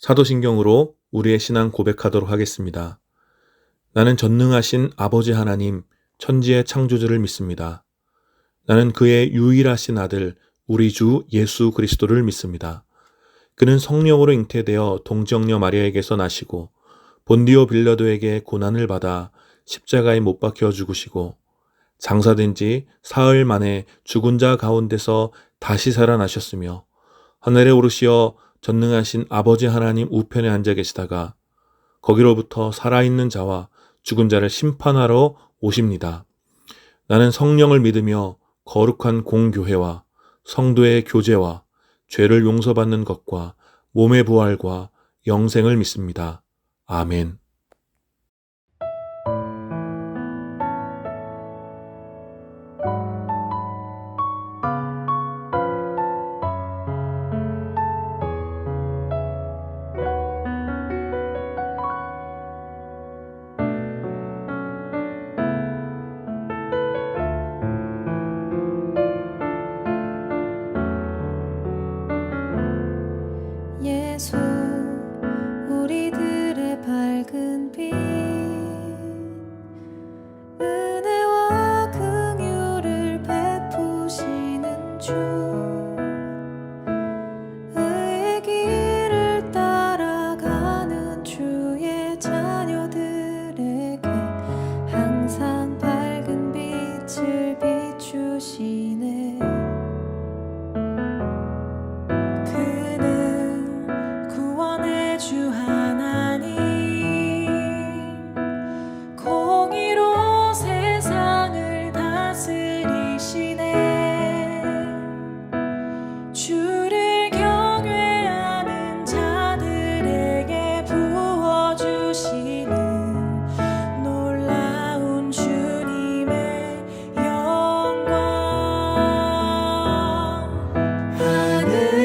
사도신경으로 우리의 신앙 고백하도록 하겠습니다. 나는 전능하신 아버지 하나님, 천지의 창조주를 믿습니다. 나는 그의 유일하신 아들, 우리 주 예수 그리스도를 믿습니다. 그는 성령으로 잉태되어 동정녀 마리아에게서 나시고 본디오 빌라도에게 고난을 받아 십자가에 못 박혀 죽으시고 장사된 지 사흘 만에 죽은 자 가운데서 다시 살아나셨으며 하늘에 오르시어 전능하신 아버지 하나님 우편에 앉아 계시다가 거기로부터 살아있는 자와 죽은 자를 심판하러 오십니다. 나는 성령을 믿으며 거룩한 공교회와 성도의 교제와 죄를 용서받는 것과 몸의 부활과 영생을 믿습니다. 아멘. 예수 우리들의 밝은 빛 은혜와 긍휼을 베푸시는 주 의의 길을 따라가는 주의 자녀들에게 항상 밝은 빛을 비추시네. 주 하나님 공의로 세상을 다스리시네. 주를 경외하는 자들에게 부어주시는 놀라운 주님의 영광. 하늘에서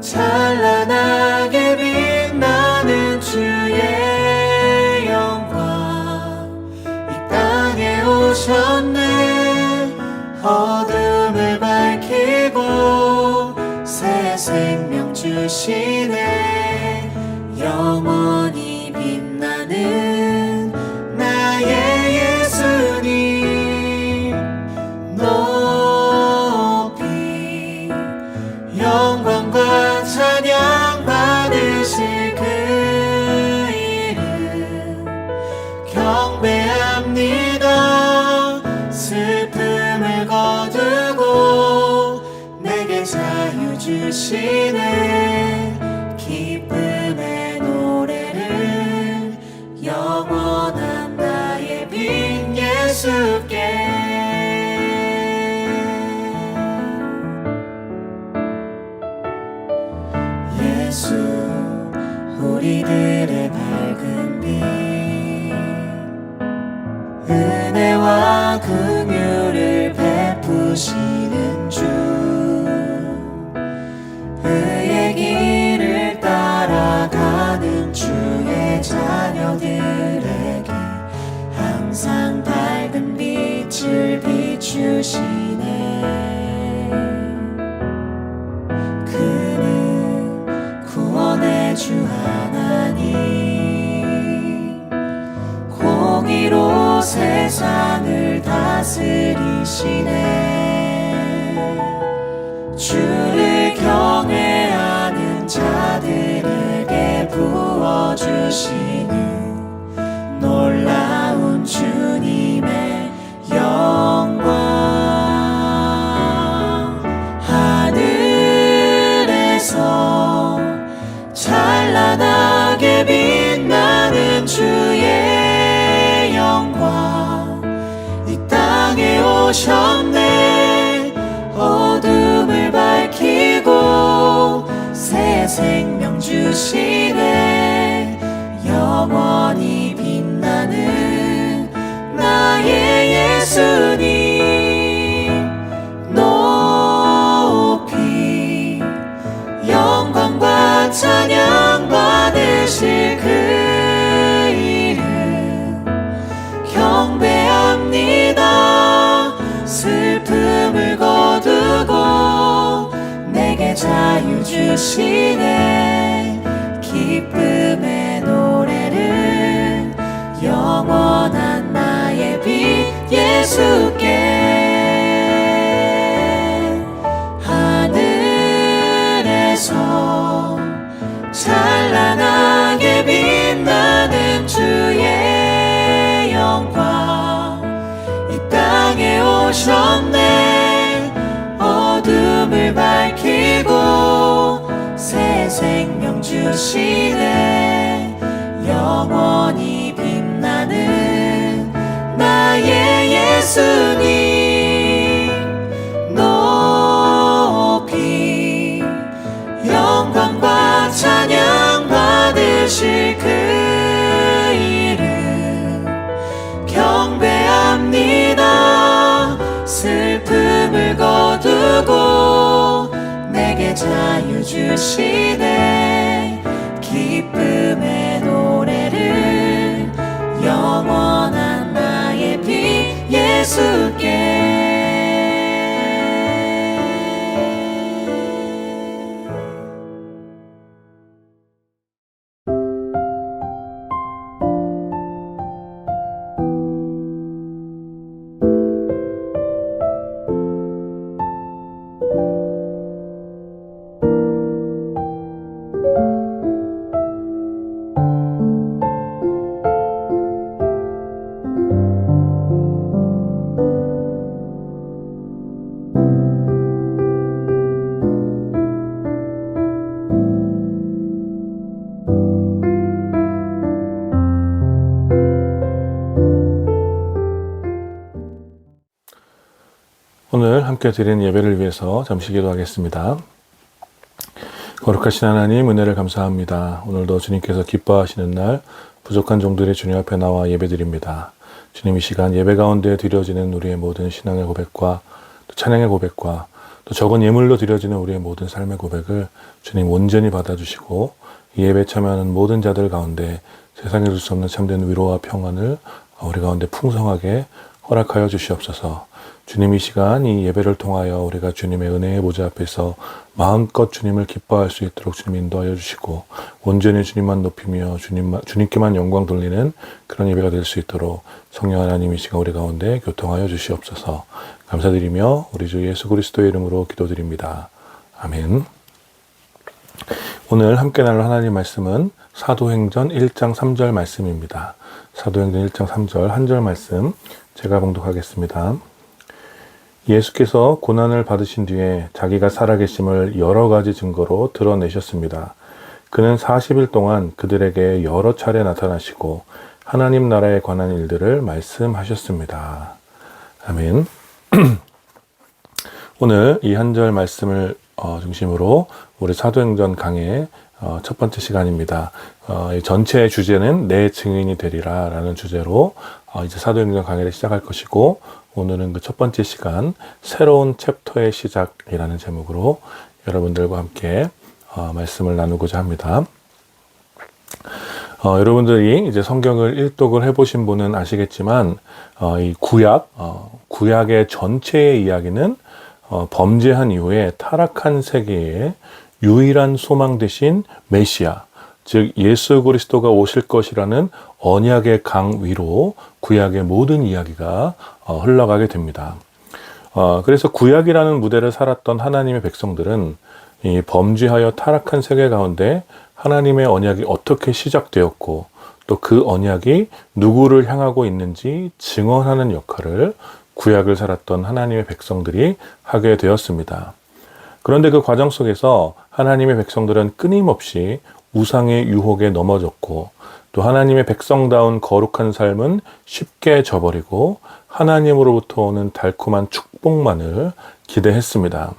찬란하게 빛나는 주의 영광 이 땅에 오셨네. 어둠을 밝히고 새 생명 주시네. 영원히 빛나는 나의 예수님 높이 영광과 찬양 받으실 그 이름 경배합니다. 슬픔을 거두고 내게 자유 주시네. 기쁨의 노래를 영원한 나의 빛 예수께. 예수 우리들의 밝은 빛 은혜와 긍휼을 베푸시는 주 의의 길을 따라가는 주의 자녀들에게 항상 밝은 빛을 비추시네. 주 하나님 공의로 세상을 다스리시네. 주를 경외하는 자들에게 부어주시는 놀라운 주님의 영광. 하늘에서 찬란하게 빛나는 주의 영광 이 땅에 오셨네. 어둠을 밝히고 새 생명 주시네. 영원히 빛나는 나의 예수님 높이 영광과 찬양 받으실 그 이름 경배합니다. 슬픔을 거두고 내게 자유 주시네. 기쁨의 노래를 영원한 나의 빛 예수께. 하늘에서 찬란하게 빛나는 주의 영광 이 땅에 오셨네. 어둠을 밝히고 새 생명 주시네. 영원히 빛나는 나의 예수님 높이 영광과 찬양 받으실 그 이름 경배합니다. 슬픔을 거두고 내게 자유 주시네. 기쁨의 노래를 영원한 나의 빛 예수께. 오늘 함께 드리는 예배를 위해서 잠시 기도하겠습니다. 거룩하신 하나님, 은혜를 감사합니다. 오늘도 주님께서 기뻐하시는 날 부족한 종들의 주님 앞에 나와 예배드립니다. 주님, 이 시간 예배 가운데 드려지는 우리의 모든 신앙의 고백과 또 찬양의 고백과 또 적은 예물로 드려지는 우리의 모든 삶의 고백을 주님 온전히 받아주시고 이 예배에 참여하는 모든 자들 가운데 세상에 줄 수 없는 참된 위로와 평안을 우리 가운데 풍성하게 허락하여 주시옵소서. 주님, 이 시간 이 예배를 통하여 우리가 주님의 은혜의 보좌 앞에서 마음껏 주님을 기뻐할 수 있도록 주님 인도하여 주시고 온전히 주님만 높이며 주님께만 영광 돌리는 그런 예배가 될 수 있도록 성령 하나님 이 시간 우리 가운데 교통하여 주시옵소서. 감사드리며 우리 주 예수 그리스도의 이름으로 기도드립니다. 아멘. 오늘 함께 나눌 하나님 말씀은 사도행전 1장 3절 말씀입니다. 사도행전 1장 3절 한 절 말씀 제가 봉독하겠습니다. 예수께서 고난을 받으신 뒤에 자기가 살아계심을 여러 가지 증거로 드러내셨습니다. 그는 40일 동안 그들에게 여러 차례 나타나시고 하나님 나라에 관한 일들을 말씀하셨습니다. 아멘. 오늘 이 한 절 말씀을 중심으로 우리 사도행전 강의 첫 번째 시간입니다. 전체의 주제는 내 증인이 되리라 라는 주제로 이제 사도행전 강의를 시작할 것이고 오늘은 그 첫 번째 시간 새로운 챕터의 시작이라는 제목으로 여러분들과 함께 말씀을 나누고자 합니다. 여러분들이 이제 성경을 일독을 해보신 분은 아시겠지만 이 구약의 전체의 이야기는 범죄한 이후에 타락한 세계에 유일한 소망 되신 메시아, 즉 예수 그리스도가 오실 것이라는 언약의 강 위로 구약의 모든 이야기가 흘러가게 됩니다. 그래서 구약이라는 무대를 살았던 하나님의 백성들은 이 범죄하여 타락한 세계 가운데 하나님의 언약이 어떻게 시작되었고 또 그 언약이 누구를 향하고 있는지 증언하는 역할을 구약을 살았던 하나님의 백성들이 하게 되었습니다. 그런데 그 과정 속에서 하나님의 백성들은 끊임없이 우상의 유혹에 넘어졌고 또 하나님의 백성다운 거룩한 삶은 쉽게 저버리고 하나님으로부터 오는 달콤한 축복만을 기대했습니다.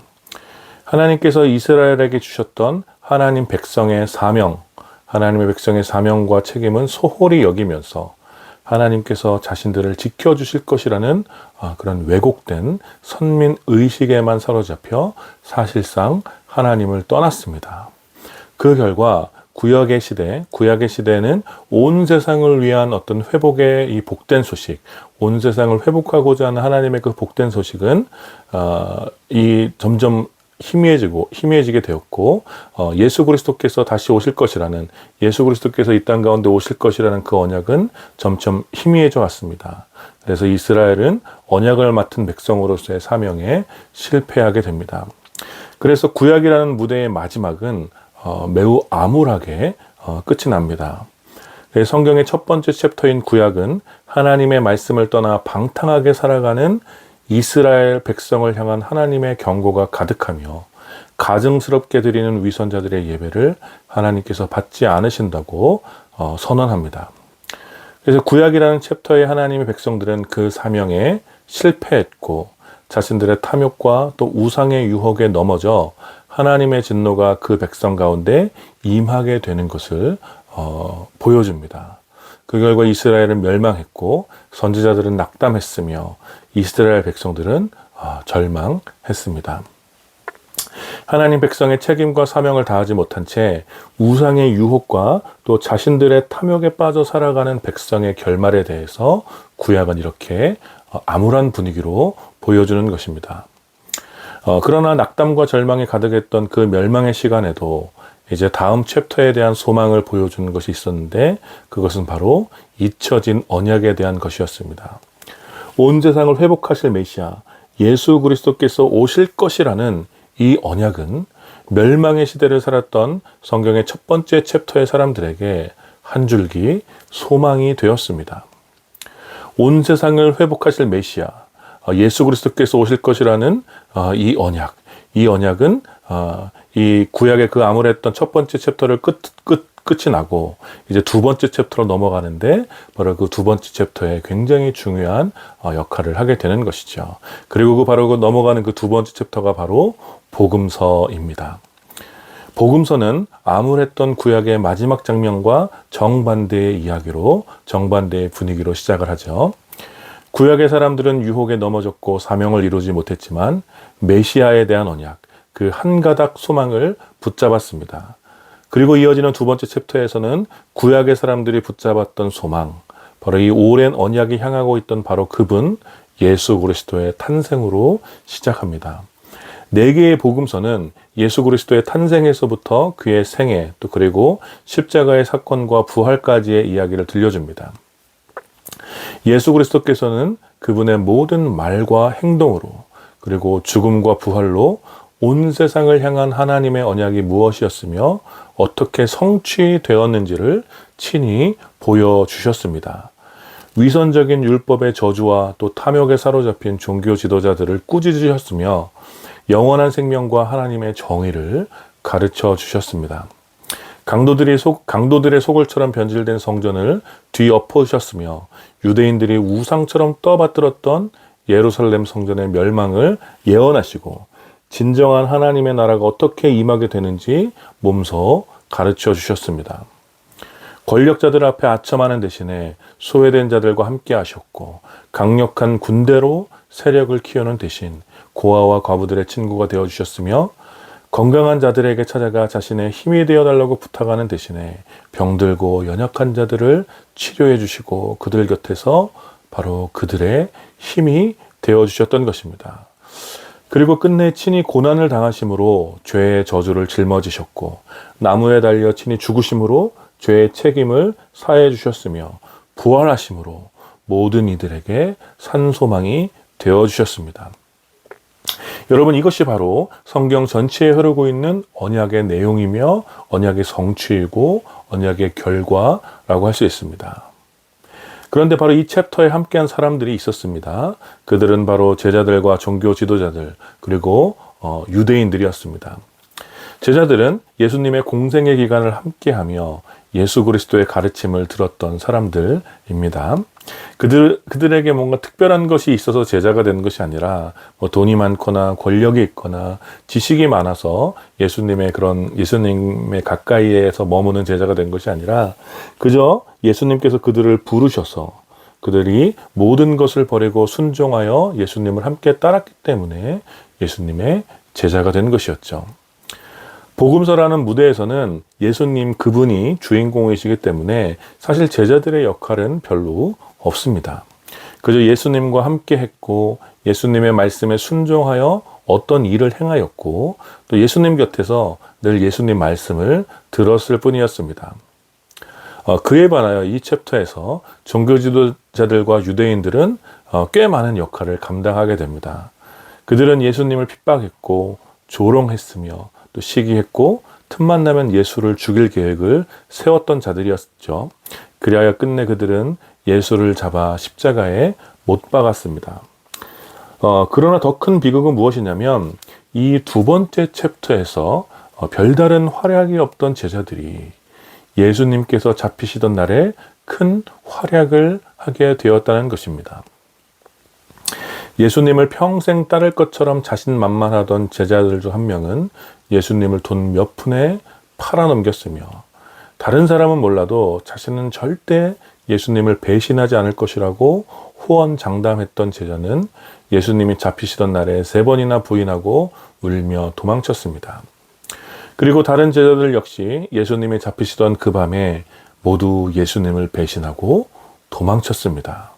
하나님께서 이스라엘에게 주셨던 하나님 백성의 사명, 하나님의 백성의 사명과 책임은 소홀히 여기면서 하나님께서 자신들을 지켜주실 것이라는 그런 왜곡된 선민 의식에만 사로잡혀 사실상 하나님을 떠났습니다. 그 결과 구약의 시대는 온 세상을 위한 어떤 회복의 이 복된 소식, 온 세상을 회복하고자 하는 하나님의 그 복된 소식은 점점 희미해지게 되었고, 예수 그리스도께서 다시 오실 것이라는, 예수 그리스도께서 이 땅 가운데 오실 것이라는 그 언약은 점점 희미해져 왔습니다. 그래서 이스라엘은 언약을 맡은 백성으로서의 사명에 실패하게 됩니다. 그래서 구약이라는 무대의 마지막은 매우 암울하게 끝이 납니다. 성경의 첫 번째 챕터인 구약은 하나님의 말씀을 떠나 방탕하게 살아가는 이스라엘 백성을 향한 하나님의 경고가 가득하며 가증스럽게 드리는 위선자들의 예배를 하나님께서 받지 않으신다고 선언합니다. 그래서 구약이라는 챕터의 하나님의 백성들은 그 사명에 실패했고 자신들의 탐욕과 또 우상의 유혹에 넘어져 하나님의 진노가 그 백성 가운데 임하게 되는 것을 보여줍니다. 그 결과 이스라엘은 멸망했고 선지자들은 낙담했으며 이스라엘 백성들은 절망했습니다. 하나님 백성의 책임과 사명을 다하지 못한 채 우상의 유혹과 또 자신들의 탐욕에 빠져 살아가는 백성의 결말에 대해서 구약은 이렇게 암울한 분위기로 보여주는 것입니다. 그러나 낙담과 절망이 가득했던 그 멸망의 시간에도 이제 다음 챕터에 대한 소망을 보여주는 것이 있었는데 그것은 바로 잊혀진 언약에 대한 것이었습니다. 온 세상을 회복하실 메시아 예수 그리스도께서 오실 것이라는 이 언약은 멸망의 시대를 살았던 성경의 첫 번째 챕터의 사람들에게 한 줄기 소망이 되었습니다. 온 세상을 회복하실 메시아 예수 그리스도께서 오실 것이라는 이 언약은 이 구약의 그 암울했던 첫 번째 챕터를 끝이 나고 이제 두 번째 챕터로 넘어가는데 바로 그 두 번째 챕터에 굉장히 중요한 역할을 하게 되는 것이죠. 그리고 바로 그 넘어가는 그 두 번째 챕터가 바로 복음서입니다. 복음서는 암울했던 구약의 마지막 장면과 정반대의 이야기로 정반대의 분위기로 시작을 하죠. 구약의 사람들은 유혹에 넘어졌고 사명을 이루지 못했지만 메시아에 대한 언약, 그 한 가닥 소망을 붙잡았습니다. 그리고 이어지는 두 번째 챕터에서는 구약의 사람들이 붙잡았던 소망, 바로 이 오랜 언약이 향하고 있던 바로 그분 예수 그리스도의 탄생으로 시작합니다. 네 개의 복음서는 예수 그리스도의 탄생에서부터 그의 생애, 또 그리고 십자가의 사건과 부활까지의 이야기를 들려줍니다. 예수 그리스도께서는 그분의 모든 말과 행동으로 그리고 죽음과 부활로 온 세상을 향한 하나님의 언약이 무엇이었으며 어떻게 성취되었는지를 친히 보여주셨습니다. 위선적인 율법의 저주와 또 탐욕에 사로잡힌 종교 지도자들을 꾸짖으셨으며 영원한 생명과 하나님의 정의를 가르쳐 주셨습니다. 강도들의 소굴처럼 변질된 성전을 뒤엎으셨으며 유대인들이 우상처럼 떠받들었던 예루살렘 성전의 멸망을 예언하시고 진정한 하나님의 나라가 어떻게 임하게 되는지 몸소 가르쳐 주셨습니다. 권력자들 앞에 아첨하는 대신에 소외된 자들과 함께 하셨고 강력한 군대로 세력을 키우는 대신 고아와 과부들의 친구가 되어주셨으며 건강한 자들에게 찾아가 자신의 힘이 되어달라고 부탁하는 대신에 병들고 연약한 자들을 치료해 주시고 그들 곁에서 바로 그들의 힘이 되어주셨던 것입니다. 그리고 끝내 친히 고난을 당하심으로 죄의 저주를 짊어지셨고 나무에 달려 친히 죽으심으로 죄의 책임을 사해 주셨으며 부활하심으로 모든 이들에게 산소망이 되어주셨습니다. 여러분, 이것이 바로 성경 전체에 흐르고 있는 언약의 내용이며 언약의 성취이고 언약의 결과라고 할 수 있습니다. 그런데 바로 이 챕터에 함께한 사람들이 있었습니다. 그들은 바로 제자들과 종교 지도자들 그리고 유대인들이었습니다. 제자들은 예수님의 공생의 기간을 함께하며 예수 그리스도의 가르침을 들었던 사람들입니다. 그들에게 뭔가 특별한 것이 있어서 제자가 된 것이 아니라 돈이 많거나 권력이 있거나 지식이 많아서 예수님의 가까이에서 머무는 제자가 된 것이 아니라 그저 예수님께서 그들을 부르셔서 그들이 모든 것을 버리고 순종하여 예수님을 함께 따랐기 때문에 예수님의 제자가 된 것이었죠. 복음서라는 무대에서는 예수님 그분이 주인공이시기 때문에 사실 제자들의 역할은 별로 없습니다. 그저 예수님과 함께 했고 예수님의 말씀에 순종하여 어떤 일을 행하였고 또 예수님 곁에서 늘 예수님 말씀을 들었을 뿐이었습니다. 그에 반하여 이 챕터에서 종교 지도자들과 유대인들은 꽤 많은 역할을 감당하게 됩니다. 그들은 예수님을 핍박했고 조롱했으며 또 시기했고 틈만 나면 예수를 죽일 계획을 세웠던 자들이었죠. 그리하여 끝내 그들은 예수를 잡아 십자가에 못 박았습니다. 그러나 더 큰 비극은 무엇이냐면 이 두 번째 챕터에서 별다른 활약이 없던 제자들이 예수님께서 잡히시던 날에 큰 활약을 하게 되었다는 것입니다. 예수님을 평생 따를 것처럼 자신만만하던 제자들 중 한 명은 예수님을 돈 몇 푼에 팔아넘겼으며 다른 사람은 몰라도 자신은 절대 예수님을 배신하지 않을 것이라고 호언장담했던 제자는 예수님이 잡히시던 날에 3번이나 부인하고 울며 도망쳤습니다. 그리고 다른 제자들 역시 예수님이 잡히시던 그 밤에 모두 예수님을 배신하고 도망쳤습니다.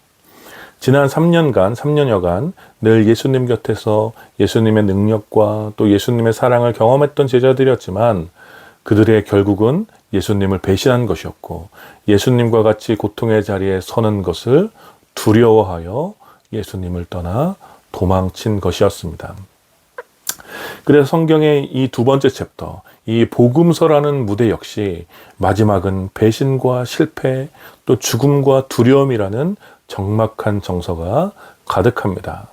지난 3년여간 늘 예수님 곁에서 예수님의 능력과 또 예수님의 사랑을 경험했던 제자들이었지만 그들의 결국은 예수님을 배신한 것이었고 예수님과 같이 고통의 자리에 서는 것을 두려워하여 예수님을 떠나 도망친 것이었습니다. 그래서 성경의 이 두 번째 챕터, 이 복음서라는 무대 역시 마지막은 배신과 실패, 또 죽음과 두려움이라는 적막한 정서가 가득합니다.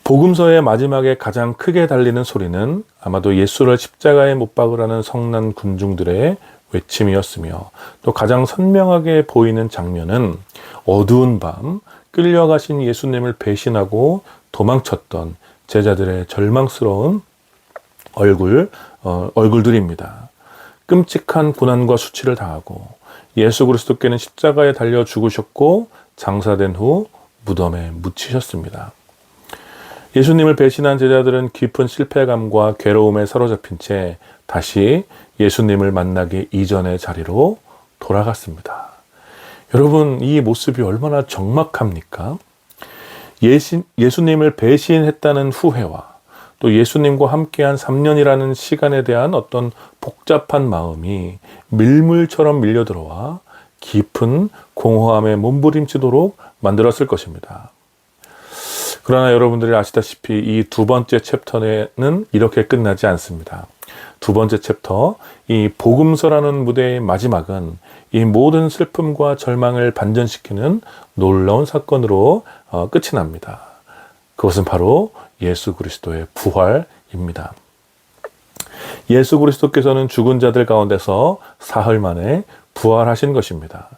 복음서의 마지막에 가장 크게 달리는 소리는 아마도 예수를 십자가에 못 박으라는 성난 군중들의 외침이었으며 또 가장 선명하게 보이는 장면은 어두운 밤 끌려가신 예수님을 배신하고 도망쳤던 제자들의 절망스러운 얼굴들입니다. 끔찍한 고난과 수치를 당하고 예수 그리스도께는 십자가에 달려 죽으셨고 장사된 후 무덤에 묻히셨습니다. 예수님을 배신한 제자들은 깊은 실패감과 괴로움에 사로잡힌 채 다시 예수님을 만나기 이전의 자리로 돌아갔습니다. 여러분, 이 모습이 얼마나 적막합니까? 예수님을 배신했다는 후회와 또 예수님과 함께한 3년이라는 시간에 대한 어떤 복잡한 마음이 밀물처럼 밀려들어와 깊은 공허함에 몸부림치도록 만들었을 것입니다. 그러나 여러분들이 아시다시피 이 두 번째 챕터는 이렇게 끝나지 않습니다. 두 번째 챕터, 이 복음서라는 무대의 마지막은 이 모든 슬픔과 절망을 반전시키는 놀라운 사건으로 끝이 납니다. 그것은 바로 예수 그리스도의 부활입니다. 예수 그리스도께서는 죽은 자들 가운데서 사흘 만에 부활하신 것입니다.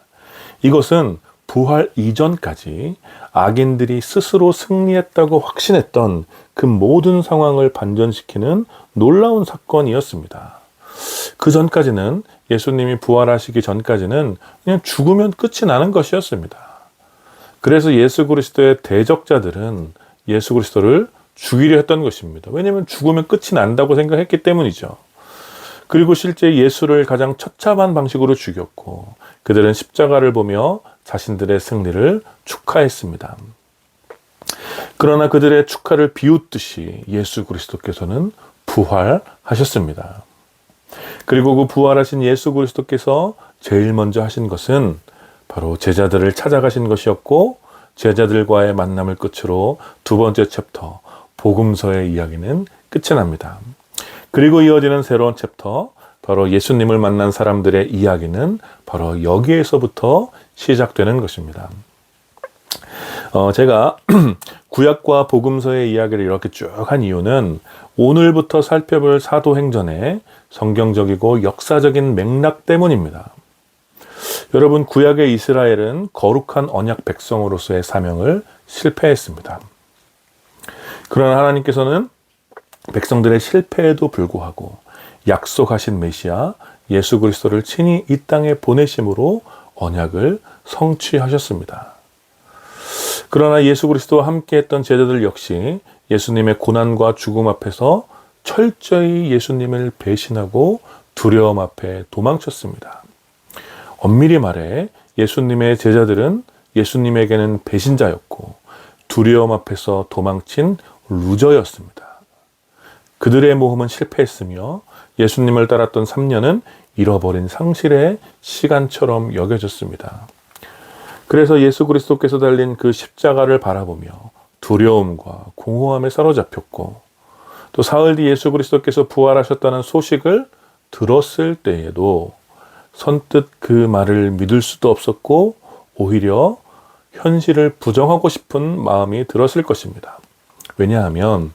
이것은 부활 이전까지 악인들이 스스로 승리했다고 확신했던 그 모든 상황을 반전시키는 놀라운 사건이었습니다. 그 전까지는 예수님이 부활하시기 전까지는 그냥 죽으면 끝이 나는 것이었습니다. 그래서 예수 그리스도의 대적자들은 예수 그리스도를 죽이려 했던 것입니다. 왜냐하면 죽으면 끝이 난다고 생각했기 때문이죠. 그리고 실제 예수를 가장 처참한 방식으로 죽였고 그들은 십자가를 보며 자신들의 승리를 축하했습니다. 그러나 그들의 축하를 비웃듯이 예수 그리스도께서는 부활하셨습니다. 그리고 그 부활하신 예수 그리스도께서 제일 먼저 하신 것은 바로 제자들을 찾아가신 것이었고 제자들과의 만남을 끝으로 두 번째 챕터 복음서의 이야기는 끝이 납니다. 그리고 이어지는 새로운 챕터, 바로 예수님을 만난 사람들의 이야기는 바로 여기에서부터 시작되는 것입니다. 제가 구약과 복음서의 이야기를 이렇게 쭉 한 이유는 오늘부터 살펴볼 사도행전의 성경적이고 역사적인 맥락 때문입니다. 여러분, 구약의 이스라엘은 거룩한 언약 백성으로서의 사명을 실패했습니다. 그러나 하나님께서는 백성들의 실패에도 불구하고 약속하신 메시아 예수 그리스도를 친히 이 땅에 보내심으로 언약을 성취하셨습니다. 그러나 예수 그리스도와 함께했던 제자들 역시 예수님의 고난과 죽음 앞에서 철저히 예수님을 배신하고 두려움 앞에 도망쳤습니다. 엄밀히 말해 예수님의 제자들은 예수님에게는 배신자였고 두려움 앞에서 도망친 루저였습니다. 그들의 모험은 실패했으며 예수님을 따랐던 3년은 잃어버린 상실의 시간처럼 여겨졌습니다. 그래서 예수 그리스도께서 달린 그 십자가를 바라보며 두려움과 공허함에 사로잡혔고, 또 사흘 뒤 예수 그리스도께서 부활하셨다는 소식을 들었을 때에도 선뜻 그 말을 믿을 수도 없었고, 오히려 현실을 부정하고 싶은 마음이 들었을 것입니다. 왜냐하면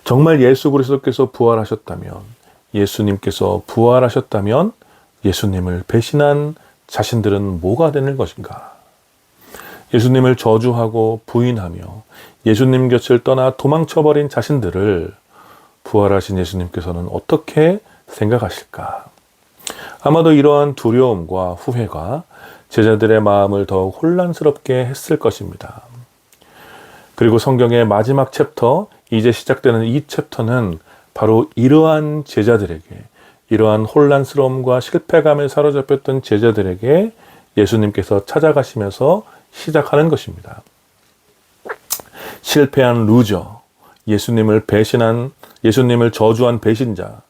정말 예수 그리스도께서 부활하셨다면, 예수님께서 부활하셨다면 예수님을 배신한 자신들은 뭐가 되는 것인가? 예수님을 저주하고 부인하며 예수님 곁을 떠나 도망쳐버린 자신들을 부활하신 예수님께서는 어떻게 생각하실까? 아마도 이러한 두려움과 후회가 제자들의 마음을 더욱 혼란스럽게 했을 것입니다. 그리고 성경의 마지막 챕터, 이제 시작되는 이 챕터는 바로 이러한 제자들에게, 이러한 혼란스러움과 실패감에 사로잡혔던 제자들에게 예수님께서 찾아가시면서 시작하는 것입니다. 실패한 루저, 예수님을 저주한 배신자,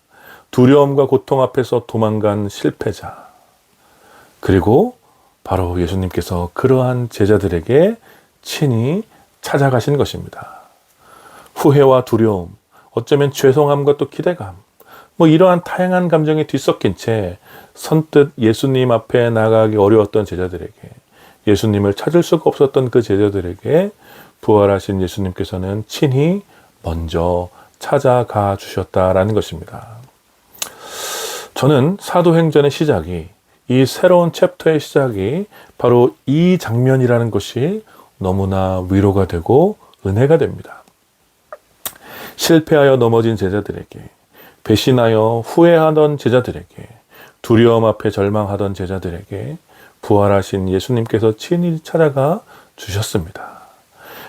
두려움과 고통 앞에서 도망간 실패자, 그리고 바로 예수님께서 그러한 제자들에게 친히 찾아가신 것입니다. 후회와 두려움, 어쩌면 죄송함과 또 기대감, 이러한 다양한 감정이 뒤섞인 채 선뜻 예수님 앞에 나가기 어려웠던 제자들에게, 예수님을 찾을 수가 없었던 그 제자들에게 부활하신 예수님께서는 친히 먼저 찾아가 주셨다라는 것입니다. 저는 사도행전의 시작이, 이 새로운 챕터의 시작이 바로 이 장면이라는 것이 너무나 위로가 되고 은혜가 됩니다. 실패하여 넘어진 제자들에게, 배신하여 후회하던 제자들에게, 두려움 앞에 절망하던 제자들에게 부활하신 예수님께서 친히 찾아가 주셨습니다.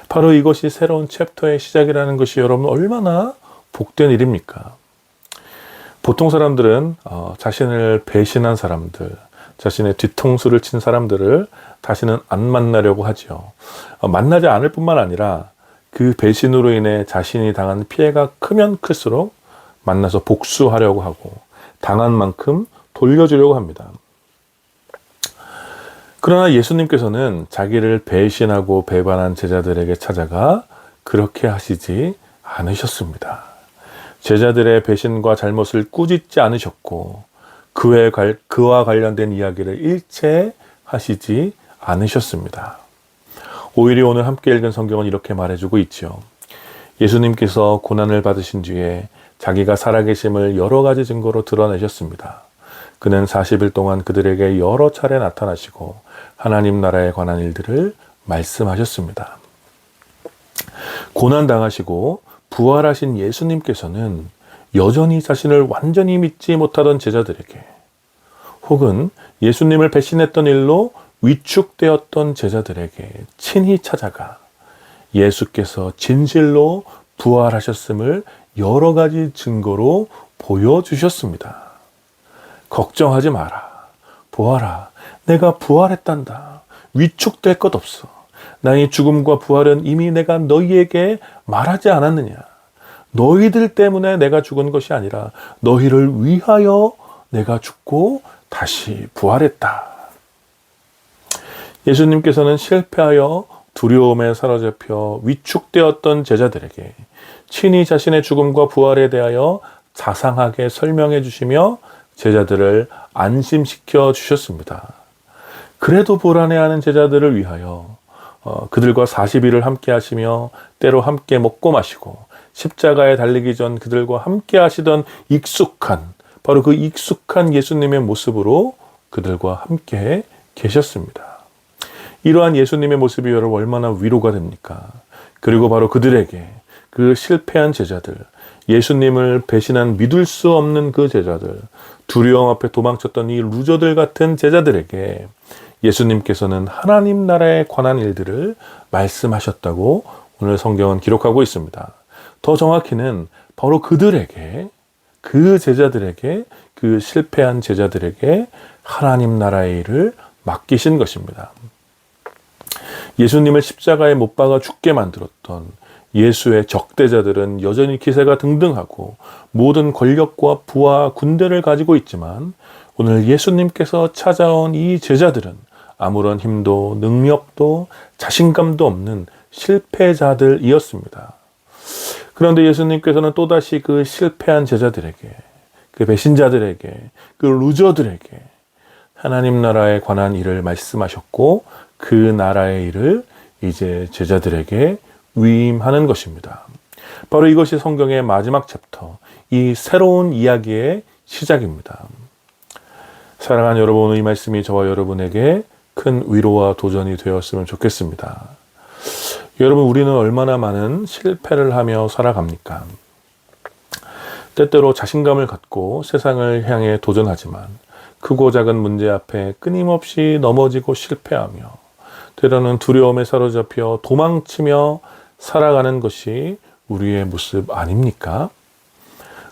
바로 이것이 새로운 챕터의 시작이라는 것이 여러분 얼마나 복된 일입니까? 보통 사람들은 자신을 배신한 사람들, 자신의 뒤통수를 친 사람들을 다시는 안 만나려고 하죠. 만나지 않을 뿐만 아니라 그 배신으로 인해 자신이 당한 피해가 크면 클수록 만나서 복수하려고 하고 당한 만큼 돌려주려고 합니다. 그러나 예수님께서는 자기를 배신하고 배반한 제자들에게 찾아가 그렇게 하시지 않으셨습니다. 제자들의 배신과 잘못을 꾸짖지 않으셨고 그와 관련된 이야기를 일체 하시지 않으셨습니다. 오히려 오늘 함께 읽은 성경은 이렇게 말해주고 있죠. 예수님께서 고난을 받으신 뒤에 자기가 살아계심을 여러 가지 증거로 드러내셨습니다. 그는 40일 동안 그들에게 여러 차례 나타나시고 하나님 나라에 관한 일들을 말씀하셨습니다. 고난당하시고 부활하신 예수님께서는 여전히 자신을 완전히 믿지 못하던 제자들에게, 혹은 예수님을 배신했던 일로 위축되었던 제자들에게 친히 찾아가 예수께서 진실로 부활하셨음을 여러 가지 증거로 보여주셨습니다. 걱정하지 마라. 보아라. 내가 부활했단다. 위축될 것 없어. 나의 죽음과 부활은 이미 내가 너희에게 말하지 않았느냐. 너희들 때문에 내가 죽은 것이 아니라 너희를 위하여 내가 죽고 다시 부활했다. 예수님께서는 실패하여 두려움에 사로잡혀 위축되었던 제자들에게 친히 자신의 죽음과 부활에 대하여 자상하게 설명해 주시며 제자들을 안심시켜 주셨습니다. 그래도 불안해하는 제자들을 위하여 그들과 40일을 함께 하시며 때로 함께 먹고 마시고 십자가에 달리기 전 그들과 함께 하시던 바로 그 익숙한 예수님의 모습으로 그들과 함께 계셨습니다. 이러한 예수님의 모습이 여러분 얼마나 위로가 됩니까? 그리고 바로 그들에게, 그 실패한 제자들, 예수님을 배신한 믿을 수 없는 그 제자들, 두려움 앞에 도망쳤던 이 루저들 같은 제자들에게 예수님께서는 하나님 나라에 관한 일들을 말씀하셨다고 오늘 성경은 기록하고 있습니다. 더 정확히는 바로 그들에게, 그 제자들에게, 그 실패한 제자들에게 하나님 나라의 일을 맡기신 것입니다. 예수님을 십자가에 못 박아 죽게 만들었던, 예수의 적대자들은 여전히 기세가 등등하고 모든 권력과 부와 군대를 가지고 있지만 오늘 예수님께서 찾아온 이 제자들은 아무런 힘도 능력도 자신감도 없는 실패자들이었습니다. 그런데 예수님께서는 또다시 그 실패한 제자들에게, 그 배신자들에게, 그 루저들에게 하나님 나라에 관한 일을 말씀하셨고 그 나라의 일을 이제 제자들에게 위임하는 것입니다. 바로 이것이 성경의 마지막 챕터, 이 새로운 이야기의 시작입니다. 사랑하는 여러분, 오늘 이 말씀이 저와 여러분에게 큰 위로와 도전이 되었으면 좋겠습니다. 여러분, 우리는 얼마나 많은 실패를 하며 살아갑니까? 때때로 자신감을 갖고 세상을 향해 도전하지만 크고 작은 문제 앞에 끊임없이 넘어지고 실패하며 때로는 두려움에 사로잡혀 도망치며 살아가는 것이 우리의 모습 아닙니까?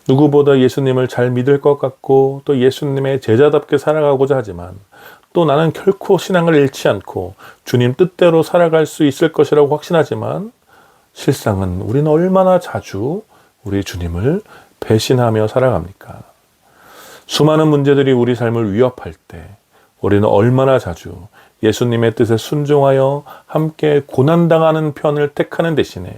누구보다 예수님을 잘 믿을 것 같고 또 예수님의 제자답게 살아가고자 하지만 또 나는 결코 신앙을 잃지 않고 주님 뜻대로 살아갈 수 있을 것이라고 확신하지만 실상은 우리는 얼마나 자주 우리 주님을 배신하며 살아갑니까? 수많은 문제들이 우리 삶을 위협할 때 우리는 얼마나 자주 예수님의 뜻에 순종하여 함께 고난당하는 편을 택하는 대신에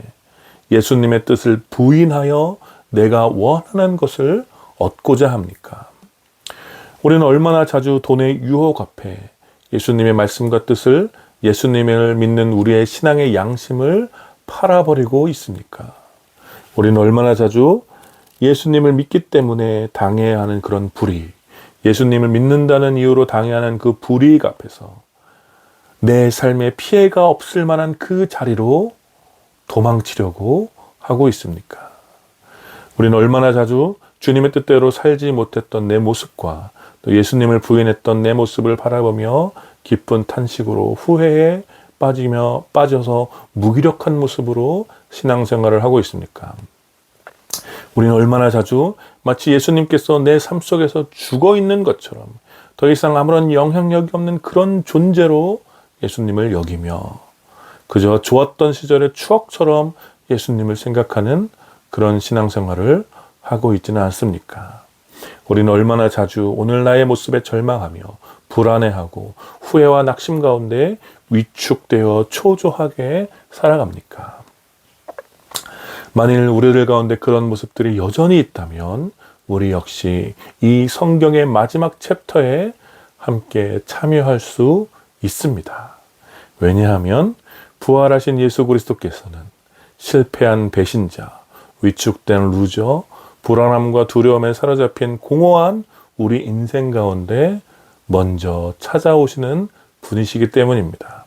예수님의 뜻을 부인하여 내가 원하는 것을 얻고자 합니까? 우리는 얼마나 자주 돈의 유혹 앞에 예수님의 말씀과 뜻을, 예수님을 믿는 우리의 신앙의 양심을 팔아버리고 있습니까? 우리는 얼마나 자주 예수님을 믿기 때문에 당해야 하는 그런 불이익, 예수님을 믿는다는 이유로 당해야 하는 그 불이익 앞에서 내 삶에 피해가 없을 만한 그 자리로 도망치려고 하고 있습니까? 우리는 얼마나 자주 주님의 뜻대로 살지 못했던 내 모습과 또 예수님을 부인했던 내 모습을 바라보며 깊은 탄식으로 후회에 빠져서 무기력한 모습으로 신앙생활을 하고 있습니까? 우리는 얼마나 자주 마치 예수님께서 내 삶 속에서 죽어 있는 것처럼 더 이상 아무런 영향력이 없는 그런 존재로 예수님을 여기며 그저 좋았던 시절의 추억처럼 예수님을 생각하는 그런 신앙생활을 하고 있지는 않습니까? 우리는 얼마나 자주 오늘 나의 모습에 절망하며 불안해하고 후회와 낙심 가운데 위축되어 초조하게 살아갑니까? 만일 우리들 가운데 그런 모습들이 여전히 있다면 우리 역시 이 성경의 마지막 챕터에 함께 참여할 수 있습니다. 왜냐하면 부활하신 예수 그리스도께서는 실패한 배신자, 위축된 루저, 불안함과 두려움에 사로잡힌 공허한 우리 인생 가운데 먼저 찾아오시는 분이시기 때문입니다.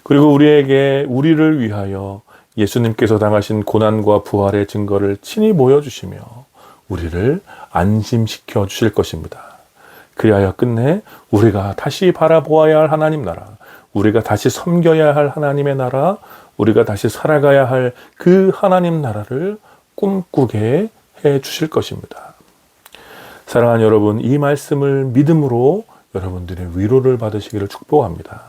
그리고 우리를 위하여 예수님께서 당하신 고난과 부활의 증거를 친히 보여주시며 우리를 안심시켜 주실 것입니다. 그리하여 끝내 우리가 다시 바라보아야 할 하나님 나라, 우리가 다시 섬겨야 할 하나님의 나라, 우리가 다시 살아가야 할 그 하나님 나라를 꿈꾸게 해 주실 것입니다. 사랑하는 여러분, 이 말씀을 믿음으로 여러분들의 위로를 받으시기를 축복합니다.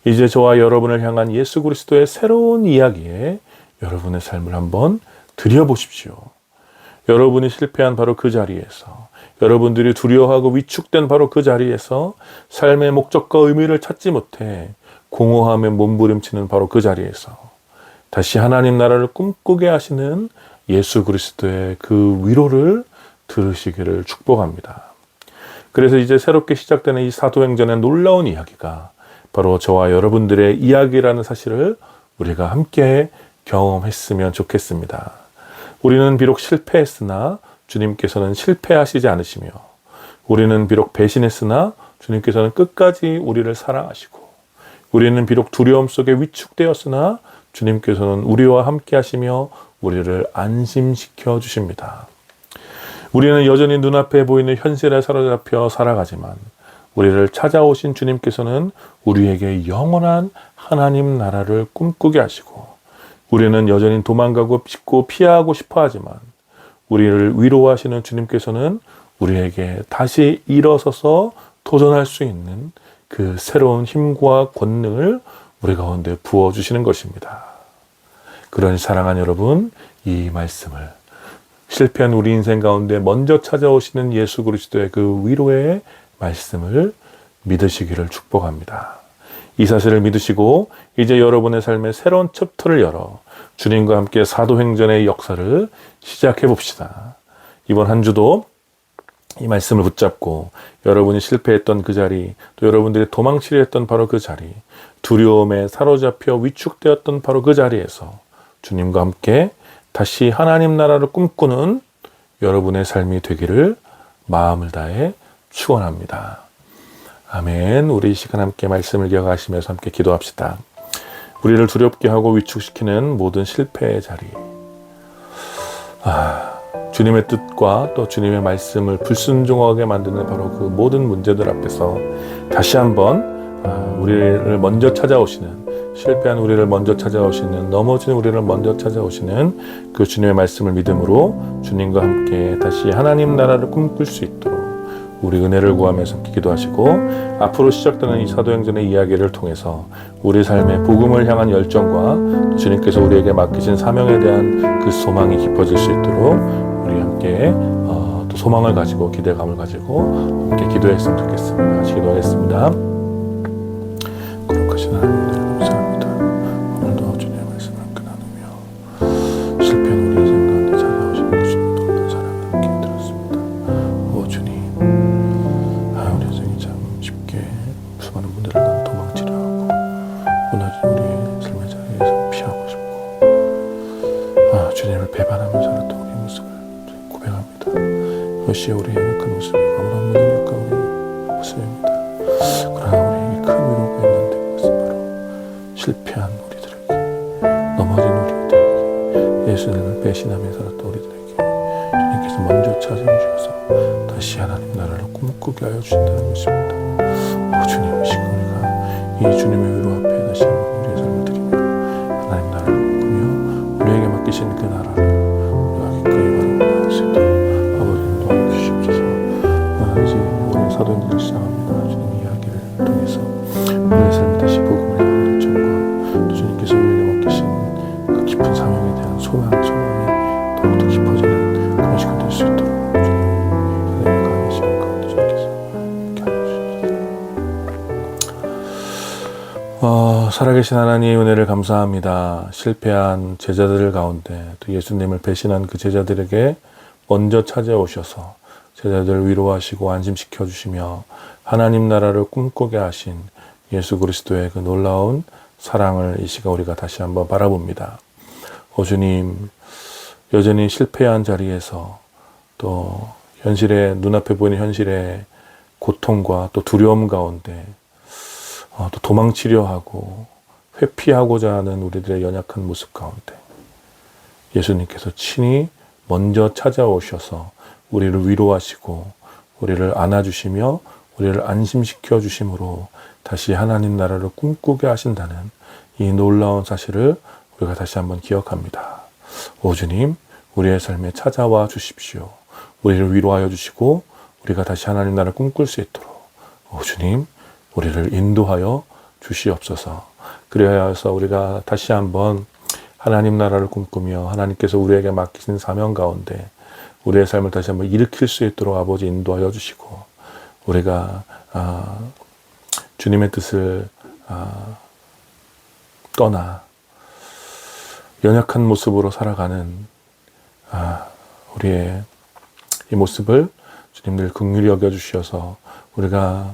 이제 저와 여러분을 향한 예수 그리스도의 새로운 이야기에 여러분의 삶을 한번 들여보십시오. 여러분이 실패한 바로 그 자리에서, 여러분들이 두려워하고 위축된 바로 그 자리에서 삶의 목적과 의미를 찾지 못해 공허함에 몸부림치는 바로 그 자리에서 다시 하나님 나라를 꿈꾸게 하시는 예수 그리스도의 그 위로를 들으시기를 축복합니다. 그래서 이제 새롭게 시작되는 이 사도행전의 놀라운 이야기가 바로 저와 여러분들의 이야기라는 사실을 우리가 함께 경험했으면 좋겠습니다. 우리는 비록 실패했으나 주님께서는 실패하시지 않으시며, 우리는 비록 배신했으나 주님께서는 끝까지 우리를 사랑하시고, 우리는 비록 두려움 속에 위축되었으나 주님께서는 우리와 함께 하시며 우리를 안심시켜 주십니다. 우리는 여전히 눈앞에 보이는 현실에 사로잡혀 살아가지만 우리를 찾아오신 주님께서는 우리에게 영원한 하나님 나라를 꿈꾸게 하시고, 우리는 여전히 도망가고 싶고 피하고 싶어 하지만 우리를 위로하시는 주님께서는 우리에게 다시 일어서서 도전할 수 있는 그 새로운 힘과 권능을 우리 가운데 부어주시는 것입니다. 그런 사랑하는 여러분, 이 말씀을 실패한 우리 인생 가운데 먼저 찾아오시는 예수 그리스도의 그 위로의 말씀을 믿으시기를 축복합니다. 이 사실을 믿으시고 이제 여러분의 삶의 새로운 챕터를 열어 주님과 함께 사도행전의 역사를 시작해 봅시다. 이번 한 주도 이 말씀을 붙잡고 여러분이 실패했던 그 자리, 또 여러분들이 도망치려 했던 바로 그 자리, 두려움에 사로잡혀 위축되었던 바로 그 자리에서 주님과 함께 다시 하나님 나라를 꿈꾸는 여러분의 삶이 되기를 마음을 다해 축원합니다. 아멘. 우리 이 시간 함께 말씀을 기억하시면서 함께 기도합시다. 우리를 두렵게 하고 위축시키는 모든 실패의 자리, 주님의 뜻과 또 주님의 말씀을 불순종하게 만드는 바로 그 모든 문제들 앞에서 다시 한번 우리를 먼저 찾아오시는, 실패한 우리를 먼저 찾아오시는, 넘어진 우리를 먼저 찾아오시는 그 주님의 말씀을 믿음으로 주님과 함께 다시 하나님 나라를 꿈꿀 수 있도록 우리 은혜를 구하면서 기도하시고, 앞으로 시작되는 이 사도행전의 이야기를 통해서 우리 삶의 복음을 향한 열정과 또 주님께서 우리에게 맡기신 사명에 대한 그 소망이 깊어질 수 있도록 우리 함께 또 소망을 가지고 기대감을 가지고 함께 기도했으면 좋겠습니다. 같이 기도하겠습니다. 거룩하신 하나님, 감사합니다. 오늘도 주님의 말씀을 함께 나누며 실패한 우리 인생 가운데 찾아오신 그 주님 놀라운 사랑을 함께 들었습니다. 오 주님, 우리 인생이 참 쉽게 수많은 분들을 난 도망치려 하고 무너진 우리의 삶의 자리에서 피하고 싶고 주님을 배반하며 살았던 우리의 모습을 고백합니다. 이것이 우리의 큰 모습이고 아무런 믿음력과 우리의 모습입니다. 그러나 우리에게 큰 위로가 있는데 그것은 바로 실패한 우리들에게, 넘어진 우리들에게, 예수님을 배신하며 살았던 우리들에게 주님께서 먼저 찾아오셔서 다시 하나님 나라를 꿈꾸게 하여 주신다는 것입니다. 오 주님, 이 시간 우리가 이 주님의 위로 앞에 다시 한번 우리의 삶을 드리며 하나님 나라를 꿈꾸며 우리에게 맡기신 그 나라를 우리가 기꺼이 바라볼 수 있도록 아버지님 도와주시옵소서. 이제 우리 사도행전을 시작합니다. 주님 이야기를 통해서 우리의 삶에 다시 복음을 향한 열정과 또 주님께서 우리에게 맡기신 그 깊은 사명에 대한 소망이 더욱더 깊어지는 그런 시간 될 수 있도록 주님 하나님의 강하신 가운데 주님께서 함께 하여 주시옵소서. 살아계신 하나님, 은혜를 감사합니다. 실패한 제자들 가운데 또 예수님을 배신한 그 제자들에게 먼저 찾아오셔서 제자들을 위로하시고 안심시켜 주시며 하나님 나라를 꿈꾸게 하신 예수 그리스도의 그 놀라운 사랑을 이 시간 우리가 다시 한번 바라봅니다. 오 주님, 여전히 실패한 자리에서 또 현실의, 눈앞에 보이는 현실의 고통과 또 두려움 가운데 또 도망치려 하고 회피하고자 하는 우리들의 연약한 모습 가운데 예수님께서 친히 먼저 찾아오셔서 우리를 위로하시고 우리를 안아주시며 우리를 안심시켜 주심으로 다시 하나님 나라를 꿈꾸게 하신다는 이 놀라운 사실을 우리가 다시 한번 기억합니다. 오 주님, 우리의 삶에 찾아와 주십시오. 우리를 위로하여 주시고 우리가 다시 하나님 나라를 꿈꿀 수 있도록 오 주님, 우리를 인도하여 주시옵소서. 그리하여서 우리가 다시 한번 하나님 나라를 꿈꾸며 하나님께서 우리에게 맡기신 사명 가운데 우리의 삶을 다시 한번 일으킬 수 있도록 아버지 인도하여 주시고 우리가 주님의 뜻을 떠나 연약한 모습으로 살아가는 우리의 이 모습을 주님들 긍휼히 여겨주셔서 우리가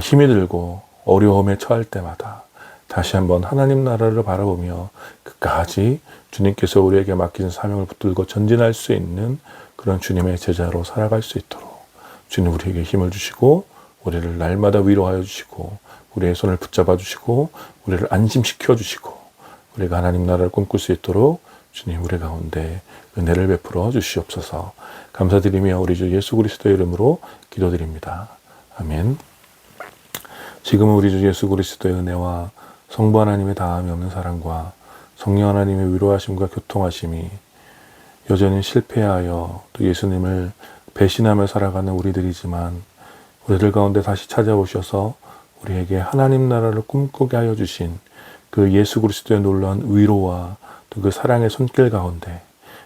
힘이 들고 어려움에 처할 때마다 다시 한번 하나님 나라를 바라보며 끝까지 주님께서 우리에게 맡기신 사명을 붙들고 전진할 수 있는 그런 주님의 제자로 살아갈 수 있도록 주님 우리에게 힘을 주시고 우리를 날마다 위로하여 주시고 우리의 손을 붙잡아 주시고 우리를 안심시켜 주시고 우리가 하나님 나라를 꿈꿀 수 있도록 주님 우리 가운데 은혜를 베풀어 주시옵소서. 감사드리며 우리 주 예수 그리스도의 이름으로 기도드립니다. 아멘. 지금은 우리 주 예수 그리스도의 은혜와 성부 하나님의 다함이 없는 사랑과 성령 하나님의 위로하심과 교통하심이 여전히 실패하여 또 예수님을 배신하며 살아가는 우리들이지만 우리들 가운데 다시 찾아오셔서 우리에게 하나님 나라를 꿈꾸게 하여 주신 그 예수 그리스도의 놀라운 위로와 또 그 사랑의 손길 가운데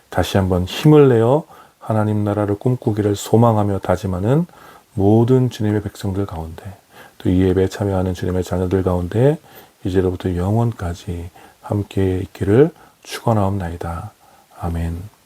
다시 한번 힘을 내어 하나님 나라를 꿈꾸기를 소망하며 다짐하는 모든 주님의 백성들 가운데, 또 이 예배에 참여하는 주님의 자녀들 가운데 이제로부터 영원까지 함께 있기를 축원하옵나이다. 아멘.